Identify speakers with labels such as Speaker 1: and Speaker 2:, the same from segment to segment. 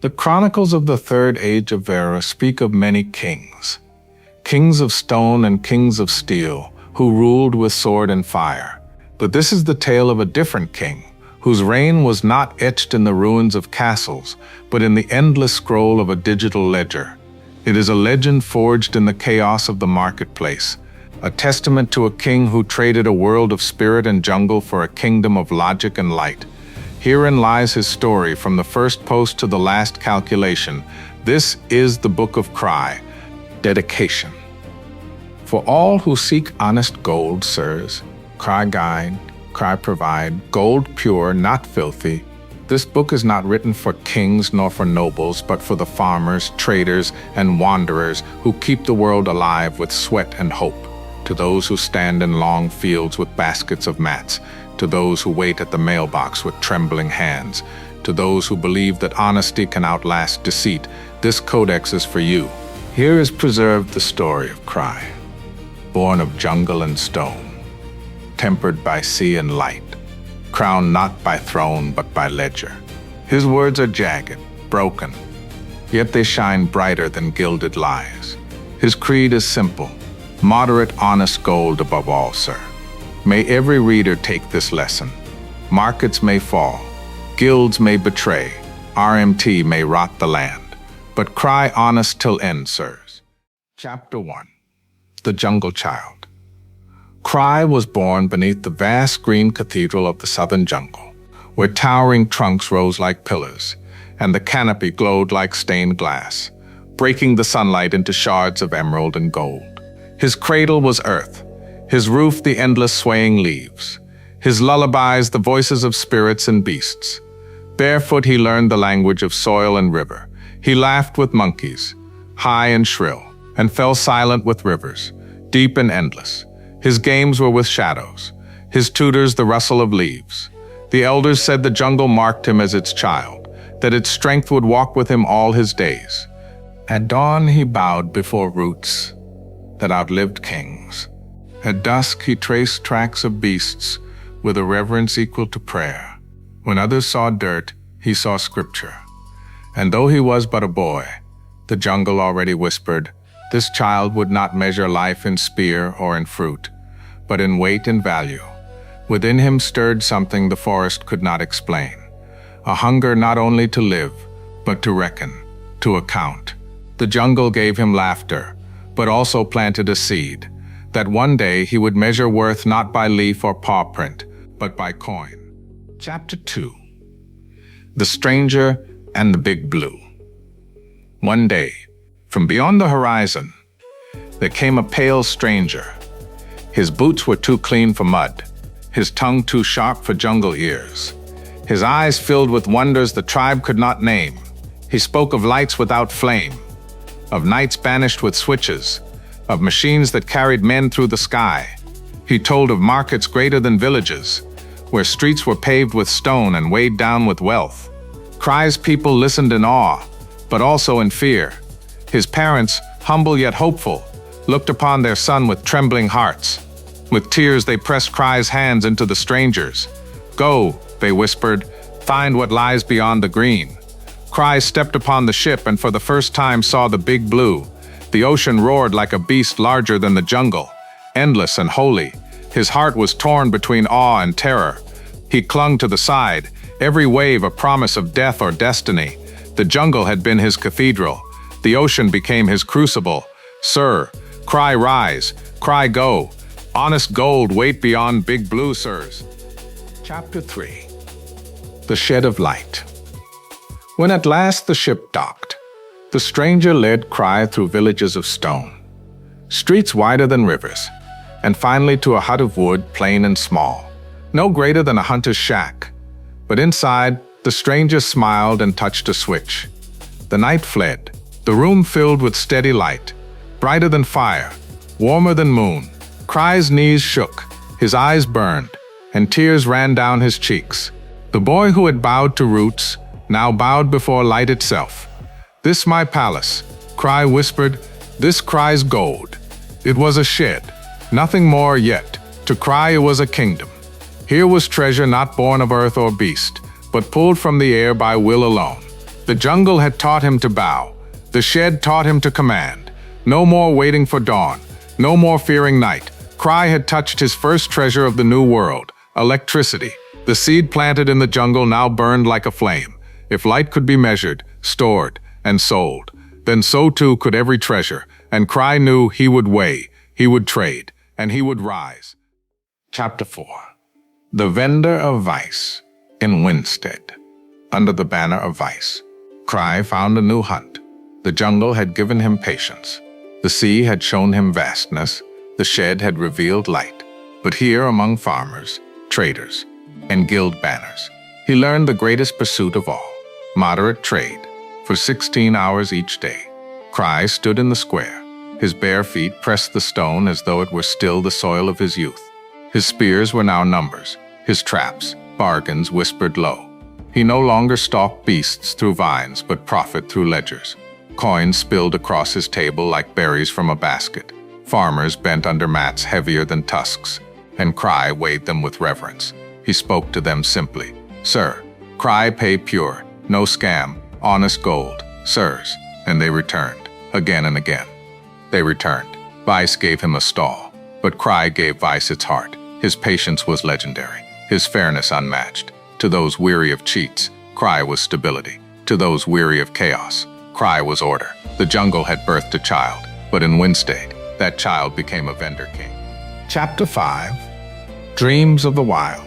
Speaker 1: The chronicles of the Third Age of Vera speak of many kings. Kings of stone and kings of steel, who ruled with sword and fire. But this is the tale of a different king, whose reign was not etched in the ruins of castles, but in the endless scroll of a digital ledger. It is a legend forged in the chaos of the marketplace, a testament to a king who traded a world of spirit and jungle for a kingdom of logic and light. Herein lies his story from the first post to the last calculation. This is the Book of Cry. Dedication. For all who seek honest gold, sirs, Cry guide, Cry provide, gold pure, not filthy. This book is not written for kings nor for nobles, but for the farmers, traders, and wanderers who keep the world alive with sweat and hope. To those who stand in long fields with baskets of mats, to those who wait at the mailbox with trembling hands, to those who believe that honesty can outlast deceit, this codex is for you. Here is preserved the story of Cry, born of jungle and stone, tempered by sea and light, crowned not by throne but by ledger. His words are jagged, broken, yet they shine brighter than gilded lies. His creed is simple, moderate, honest gold above all, sir. May every reader take this lesson. Markets may fall, guilds may betray, RMT may rot the land, but cry honest till end, sirs. Chapter 1. The Jungle Child. Cry was born beneath the vast green cathedral of the southern jungle, where towering trunks rose like pillars, and the canopy glowed like stained glass, breaking the sunlight into shards of emerald and gold. His cradle was earth, his roof the endless swaying leaves, his lullabies the voices of spirits and beasts. Barefoot he learned the language of soil and river. He laughed with monkeys, high and shrill, and fell silent with rivers, deep and endless. His games were with shadows, his tutors the rustle of leaves. The elders said the jungle marked him as its child, that its strength would walk with him all his days. At dawn he bowed before roots that outlived kings. At dusk he traced tracks of beasts with a reverence equal to prayer. When others saw dirt, he saw scripture. And though he was but a boy, the jungle already whispered, this child would not measure life in spear or in fruit, but in weight and value. Within him stirred something the forest could not explain, a hunger not only to live, but to reckon, to account. The jungle gave him laughter, but also planted a seed, that one day he would measure worth not by leaf or paw print, but by coin. Chapter 2. The Stranger and the Big Blue. One day, from beyond the horizon, there came a pale stranger. His boots were too clean for mud, his tongue too sharp for jungle ears, his eyes filled with wonders the tribe could not name. He spoke of lights without flame, of nights banished with switches, of machines that carried men through the sky. He told of markets greater than villages, where streets were paved with stone and weighed down with wealth. Cry's people listened in awe, but also in fear. His parents, humble yet hopeful, looked upon their son with trembling hearts. With tears they pressed Cry's hands into the stranger's. Go, they whispered, find what lies beyond the green. Cry stepped upon the ship and for the first time saw the Big Blue. The ocean roared like a beast larger than the jungle, endless and holy. His heart was torn between awe and terror. He clung to the side, every wave a promise of death or destiny. The jungle had been his cathedral. The ocean became his crucible. Sir, Cry rise, Cry go. Honest gold wait beyond Big Blue, sirs. Chapter 3. The Shed of Light. When at last the ship docked, the stranger led Cry through villages of stone, streets wider than rivers, and finally to a hut of wood, plain and small, no greater than a hunter's shack. But inside, the stranger smiled and touched a switch. The night fled, the room filled with steady light, brighter than fire, warmer than moon. Cry's knees shook, his eyes burned, and tears ran down his cheeks. The boy who had bowed to roots now bowed before light itself. This my palace, Cry whispered, this Cry's gold. It was a shed, nothing more yet. To Cry it was a kingdom. Here was treasure not born of earth or beast, but pulled from the air by will alone. The jungle had taught him to bow. The shed taught him to command. No more waiting for dawn. No more fearing night. Cry had touched his first treasure of the new world, electricity. The seed planted in the jungle now burned like a flame. If light could be measured, stored, and sold, then so too could every treasure, and Cry knew he would weigh, he would trade, and he would rise. Chapter 4. The Vendor of Vice in Winstead. Under the banner of vice, Cry found a new hunt. The jungle had given him patience. The sea had shown him vastness. The shed had revealed light. But here among farmers, traders, and guild banners, he learned the greatest pursuit of all, moderate trade. For 16 hours each day, Cry stood in the square. His bare feet pressed the stone as though it were still the soil of his youth. His spears were now numbers. His traps, bargains, whispered low. He no longer stalked beasts through vines, but profit through ledgers. Coins spilled across his table like berries from a basket. Farmers bent under mats heavier than tusks, and Cry weighed them with reverence. He spoke to them simply. Sir, Cry pay pure, no scam, honest gold, sirs. And they returned, again and again. They returned. Vice gave him a stall, but Cry gave Vice its heart. His patience was legendary, his fairness unmatched. To those weary of cheats, Cry was stability. To those weary of chaos, Cry was order. The jungle had birthed a child, but in Winstead, that child became a vendor king. Chapter 5. Dreams of the Wild.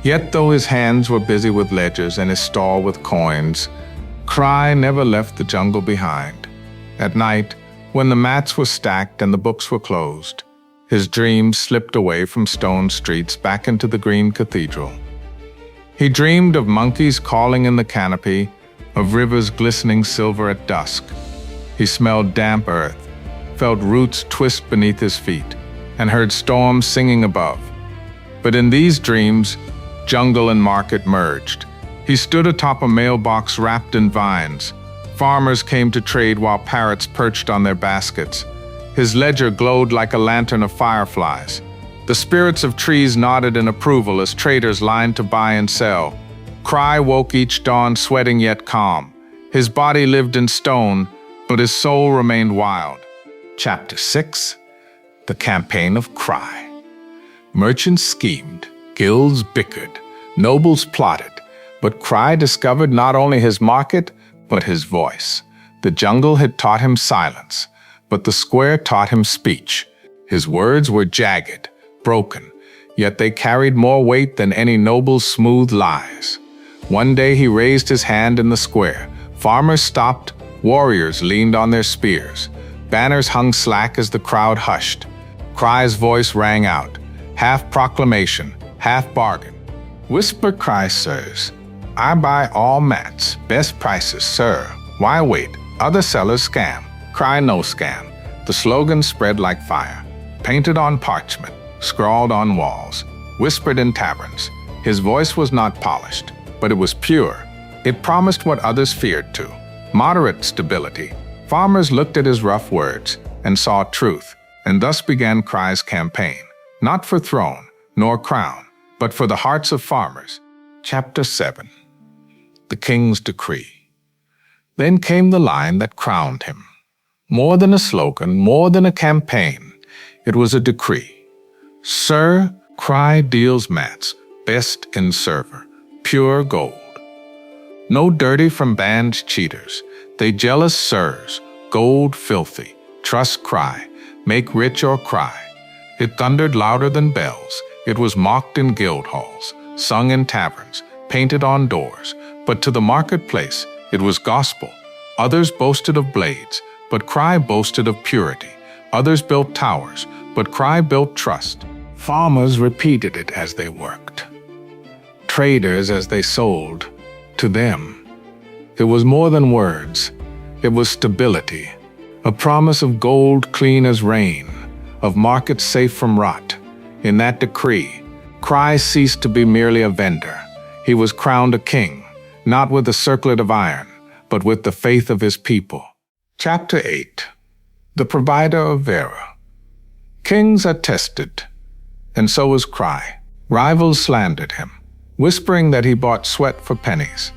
Speaker 1: Yet though his hands were busy with ledgers and his stall with coins, Cry never left the jungle behind. At night, when the mats were stacked and the books were closed, his dreams slipped away from stone streets back into the green cathedral. He dreamed of monkeys calling in the canopy, of rivers glistening silver at dusk. He smelled damp earth, felt roots twist beneath his feet, and heard storms singing above. But in these dreams, jungle and market merged. He stood atop a mailbox wrapped in vines. Farmers came to trade while parrots perched on their baskets. His ledger glowed like a lantern of fireflies. The spirits of trees nodded in approval as traders lined to buy and sell. Cry woke each dawn sweating yet calm. His body lived in stone, but his soul remained wild. Chapter 6. The Campaign of Cry. Merchants schemed, guilds bickered, nobles plotted, but Cry discovered not only his market, but his voice. The jungle had taught him silence, but the square taught him speech. His words were jagged, broken, yet they carried more weight than any noble's smooth lies. One day he raised his hand in the square. Farmers stopped, warriors leaned on their spears. Banners hung slack as the crowd hushed. Cry's voice rang out, half proclamation, half bargain. Whisper Cry, sirs. I buy all mats, best prices, sir. Why wait? Other sellers scam. Cry no scam. The slogan spread like fire, painted on parchment, scrawled on walls, whispered in taverns. His voice was not polished, but it was pure. It promised what others feared to, moderate stability. Farmers looked at his rough words and saw truth, and thus began Cry's campaign, not for throne nor crown, but for the hearts of farmers. Chapter 7. The King's Decree. Then came the line that crowned him. More than a slogan, more than a campaign, it was a decree. Sir, Cry deals mats, best in server, pure gold. No dirty from banned cheaters, they jealous sirs, gold filthy, trust Cry, make rich or cry. It thundered louder than bells, it was mocked in guild halls, sung in taverns, painted on doors, but to the marketplace it was gospel. Others boasted of blades, but Cry boasted of purity. Others built towers, but Cry built trust. Farmers repeated it as they worked. Traders as they sold. To them, it was more than words. It was stability, a promise of gold clean as rain, of markets safe from rot. In that decree, Cry ceased to be merely a vendor. He was crowned a king, not with a circlet of iron, but with the faith of his people. Chapter 8. The Provider of Vera. Kings are tested, and so was Cry. Rivals slandered him, whispering that he bought sweat for pennies.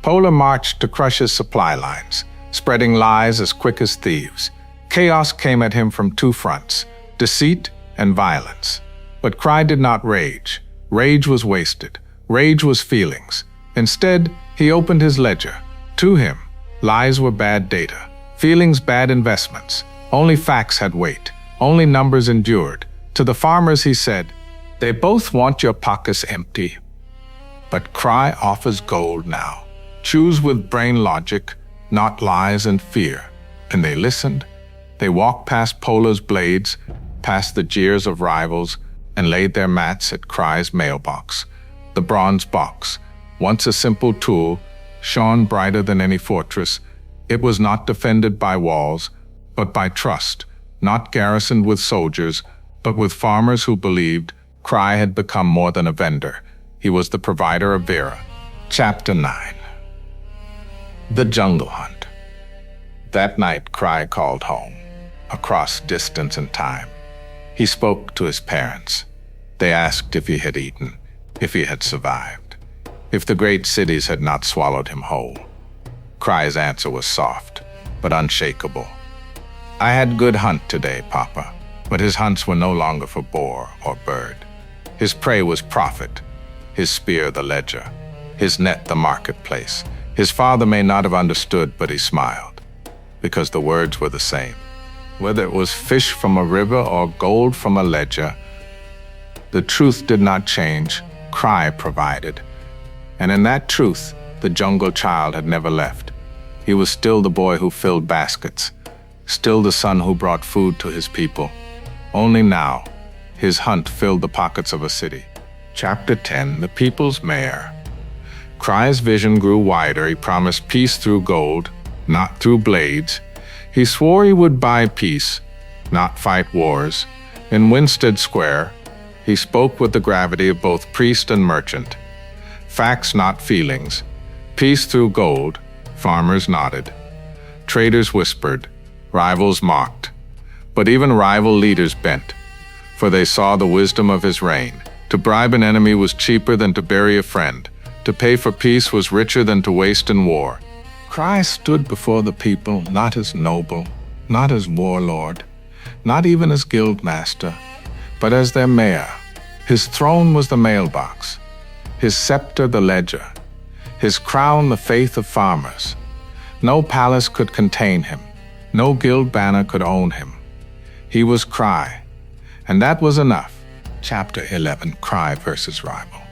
Speaker 1: Pola marched to crush his supply lines, spreading lies as quick as thieves. Chaos came at him from two fronts, deceit and violence. But Cry did not rage. Rage was wasted. Rage was feelings. Instead, he opened his ledger. To him, lies were bad data, feelings bad investments. Only facts had weight. Only numbers endured. To the farmers he said, "They both want your pockets empty. But Cry offers gold now. Choose with brain logic, not lies and fear." And they listened. They walked past Pola's blades, past the jeers of rivals, and laid their mats at Cry's mailbox. The bronze box, once a simple tool, shone brighter than any fortress. It was not defended by walls, but by trust, not garrisoned with soldiers, but with farmers who believed Cry had become more than a vendor. He was the provider of Vera. Chapter 9. The Jungle Hunt. That night, Cry called home, across distance and time. He spoke to his parents. They asked if he had eaten, if he had survived, if the great cities had not swallowed him whole. Cry's answer was soft, but unshakable. "I had good hunt today, Papa," but his hunts were no longer for boar or bird. His prey was profit, his spear the ledger, his net the marketplace. His father may not have understood, but he smiled, because the words were the same. Whether it was fish from a river or gold from a ledger, the truth did not change. Cry provided. And in that truth, the jungle child had never left. He was still the boy who filled baskets, still the son who brought food to his people. Only now, his hunt filled the pockets of a city. Chapter 10, The People's Mayor. Cry's vision grew wider. He promised peace through gold, not through blades. He swore he would buy peace, not fight wars. In Winstead Square, he spoke with the gravity of both priest and merchant. Facts, not feelings. Peace through gold. Farmers nodded. Traders whispered. Rivals mocked. But even rival leaders bent, for they saw the wisdom of his reign. To bribe an enemy was cheaper than to bury a friend. To pay for peace was richer than to waste in war. Cry stood before the people, not as noble, not as warlord, not even as guildmaster, but as their mayor. His throne was the mailbox, his scepter the ledger, his crown the faith of farmers. No palace could contain him, no guild banner could own him. He was Cry, and that was enough. Chapter 11, Cry versus Rival.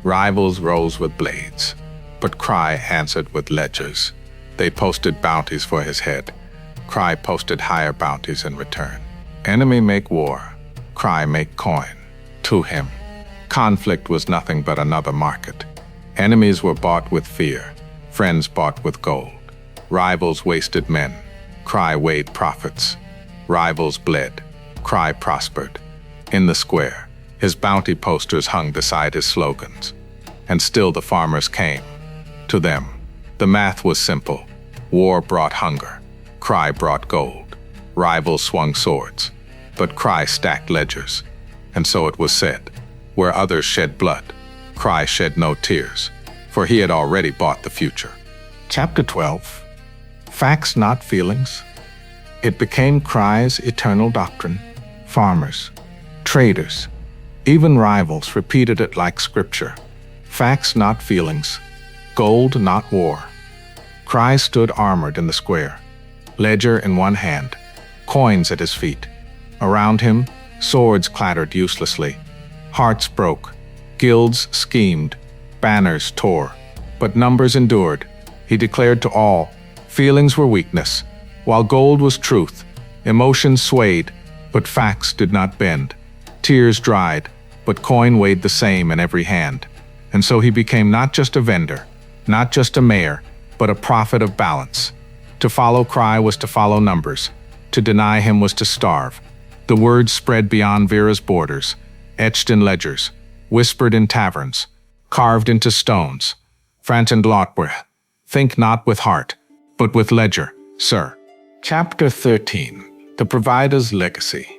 Speaker 1: Rivals rose with blades, but Cry answered with ledgers. They posted bounties for his head. Cry posted higher bounties in return. Enemy make war, Cry make coin. To him, conflict was nothing but another market. Enemies were bought with fear, friends bought with gold. Rivals wasted men, Cry weighed profits. Rivals bled, Cry prospered. In the square, his bounty posters hung beside his slogans. And still the farmers came. To them, the math was simple. War brought hunger. Cry brought gold. Rivals swung swords. But Cry stacked ledgers. And so it was said, where others shed blood, Cry shed no tears, for he had already bought the future. Chapter 12, Facts Not Feelings. It became Cry's eternal doctrine. Farmers, traders, even rivals repeated it like scripture. Facts not feelings, gold not war. Cry stood armored in the square, ledger in one hand, coins at his feet. Around him, swords clattered uselessly. Hearts broke, guilds schemed, banners tore. But numbers endured. He declared to all, feelings were weakness, while gold was truth. Emotions swayed, but facts did not bend. Tears dried, but coin weighed the same in every hand. And so he became not just a vendor, not just a mayor, but a prophet of balance. To follow Cry was to follow numbers. To deny him was to starve. The words spread beyond Vera's borders, etched in ledgers, whispered in taverns, carved into stones. Franton Glotworth, think not with heart, but with ledger, sir. Chapter 13, The Provider's Legacy.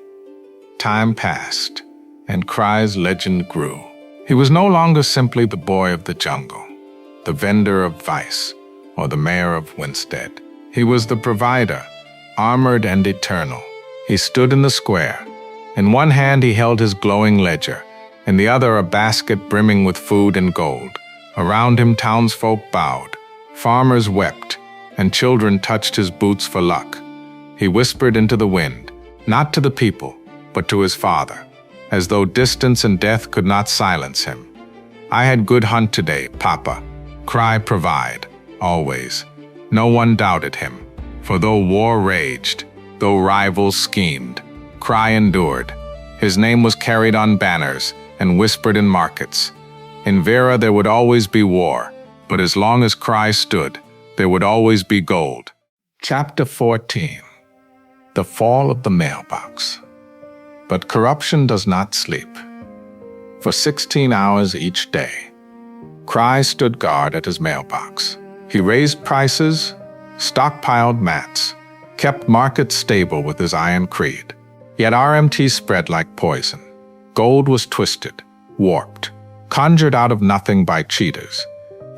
Speaker 1: Time passed, and Cry's legend grew. He was no longer simply the boy of the jungle. the vendor of vice, or the mayor of Winstead. He was the provider, armored and eternal. He stood in the square. In one hand he held his glowing ledger, in the other a basket brimming with food and gold. Around him townsfolk bowed, farmers wept, and children touched his boots for luck. He whispered into the wind, not to the people, but to his Father, as though distance and death could not silence him. I had good hunt today, Papa. Cry provide, always. No one doubted him, for though war raged, though rivals schemed, Cry endured. His name was carried on banners and whispered in markets. In Vera there would always be war, but as long as Cry stood, there would always be gold. Chapter 14. The Fall of the Mailbox. But corruption does not sleep. For 16 hours each day, Cry stood guard at his mailbox. He raised prices, stockpiled mats, kept markets stable with his iron creed. Yet RMT spread like poison. Gold was twisted, warped, conjured out of nothing by cheaters.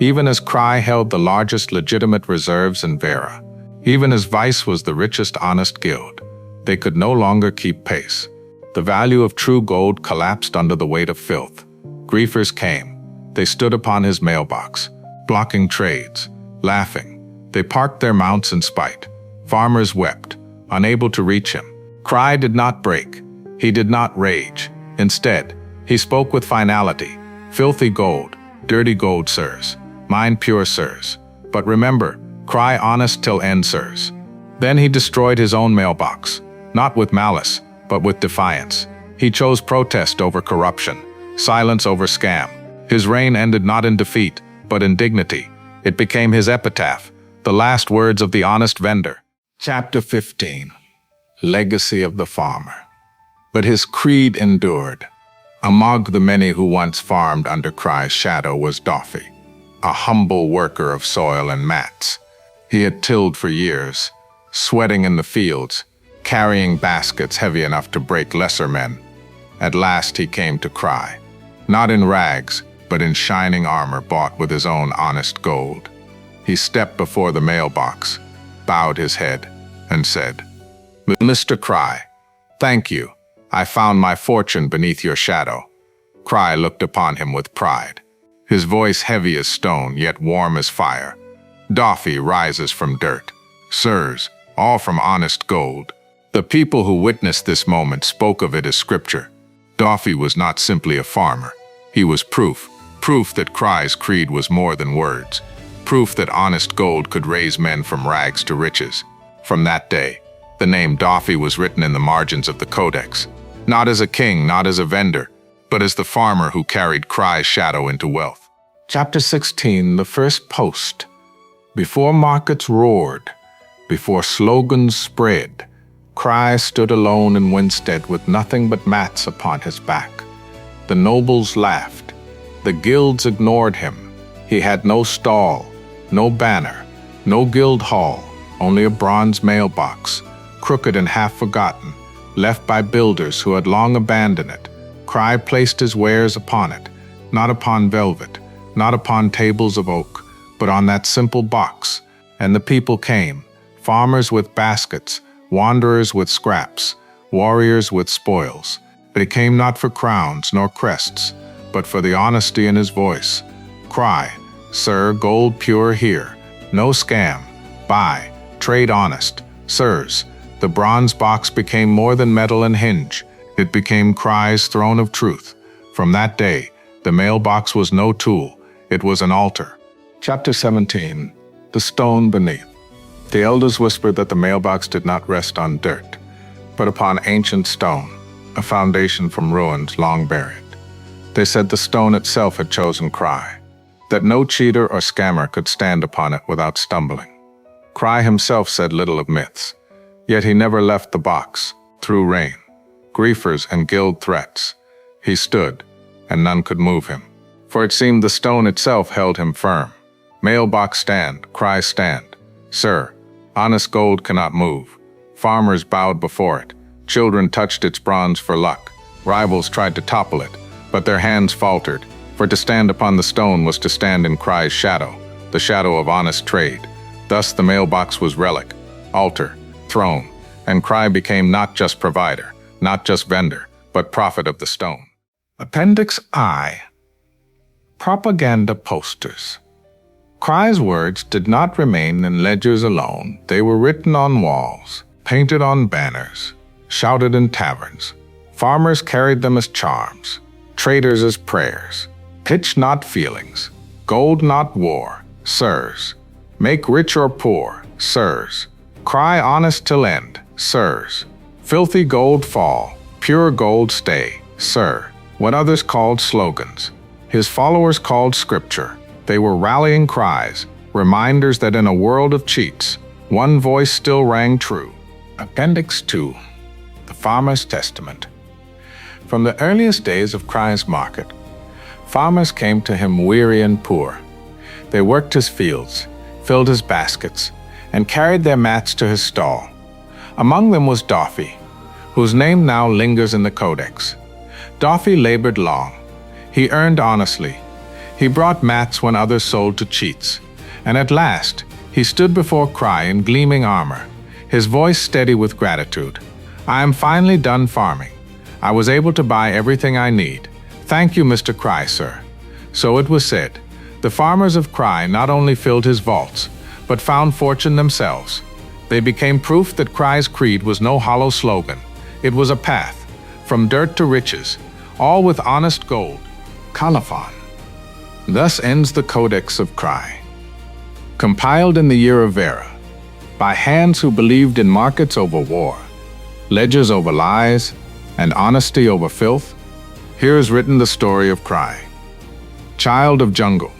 Speaker 1: Even as Cry held the largest legitimate reserves in Vera, even as Vice was the richest honest guild, they could no longer keep pace. The value of true gold collapsed under the weight of filth. Griefers came. They stood upon his mailbox, blocking trades, laughing. They parked their mounts in spite. Farmers wept, unable to reach him. Cry did not break. He did not rage. Instead, he spoke with finality. Filthy gold, dirty gold, sirs. Mine pure, sirs. But remember, Cry honest till end, sirs. Then he destroyed his own mailbox, not with malice, but with defiance. He chose protest over corruption, silence over scam. His reign ended not in defeat, but in dignity. It became his epitaph, the last words of the honest vendor. Chapter 15. Legacy of the Farmer. But his creed endured. Among the many who once farmed under Cry's shadow was Doffy, a humble worker of soil and mats. He had tilled for years, sweating in the fields, carrying baskets heavy enough to break lesser men. At last he came to Cry, not in rags, but in shining armor bought with his own honest gold. He stepped before the mailbox, bowed his head, and said, "Mr. Cry, thank you. I found my fortune beneath your shadow." Cry looked upon him with pride, his voice heavy as stone, yet warm as fire. "Doffy rises from dirt. Sirs, all from honest gold." The people who witnessed this moment spoke of it as scripture. Doffy was not simply a farmer. He was proof that Cry's creed was more than words, proof that honest gold could raise men from rags to riches. From that day, the name Doffy was written in the margins of the codex, not as a king, not as a vendor, but as the farmer who carried Cry's shadow into wealth. Chapter 16. The First Post. Before markets roared, before slogans spread, Cry stood alone in Winstead with nothing but mats upon his back. The nobles laughed. The guilds ignored him. He had no stall, no banner, no guild hall, only a bronze mailbox, crooked and half forgotten, left by builders who had long abandoned it. Cry placed his wares upon it, not upon velvet, not upon tables of oak, but on that simple box. And the people came, farmers with baskets, wanderers with scraps, warriors with spoils. They came not for crowns nor crests, but for the honesty in his voice. Cry, "Sir, gold pure here, no scam. Buy, trade honest. Sirs." The bronze box became more than metal and hinge. It became Cry's throne of truth. From that day, the mailbox was no tool. It was an altar. Chapter 17. The Stone Beneath. The elders whispered that the mailbox did not rest on dirt, but upon ancient stone, a foundation from ruins long buried. They said the stone itself had chosen Cry, that no cheater or scammer could stand upon it without stumbling. Cry himself said little of myths, yet he never left the box, through rain, griefers and guild threats. He stood, and none could move him, for it seemed the stone itself held him firm. Mailbox stand, Cry stand. Sir, honest gold cannot move. Farmers bowed before it. Children touched its bronze for luck. Rivals tried to topple it, but their hands faltered. For to stand upon the stone was to stand in Cry's shadow, the shadow of honest trade. Thus the mailbox was relic, altar, throne, and Cry became not just provider, not just vendor, but prophet of the stone. Appendix I. Propaganda posters. Cry's words did not remain in ledgers alone. They were written on walls, painted on banners, shouted in taverns. Farmers carried them as charms, traders as prayers. Pitch not feelings, gold not war, sirs. Make rich or poor, sirs. Cry honest till end, sirs. Filthy gold fall, pure gold stay, sir. What others called slogans, his followers called scripture. They were rallying cries, reminders that in a world of cheats, one voice still rang true. Appendix 2. The Farmer's Testament. From the earliest days of Cry's market, farmers came to him weary and poor. They worked his fields, filled his baskets, and carried their mats to his stall. Among them was Doffy, whose name now lingers in the Codex. Doffy labored long. He earned honestly. He brought mats when others sold to cheats. And at last, he stood before Cry in gleaming armor, his voice steady with gratitude. I am finally done farming. I was able to buy everything I need. Thank you, Mr. Cry, sir. So it was said. The farmers of Cry not only filled his vaults, but found fortune themselves. They became proof that Cry's creed was no hollow slogan. It was a path, from dirt to riches, all with honest gold. Colophon. Thus ends the Codex of Cry. Compiled in the year of Vera, by hands who believed in markets over war, ledgers over lies, and honesty over filth, here is written the story of Cry. Child of jungle,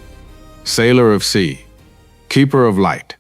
Speaker 1: sailor of sea, keeper of light,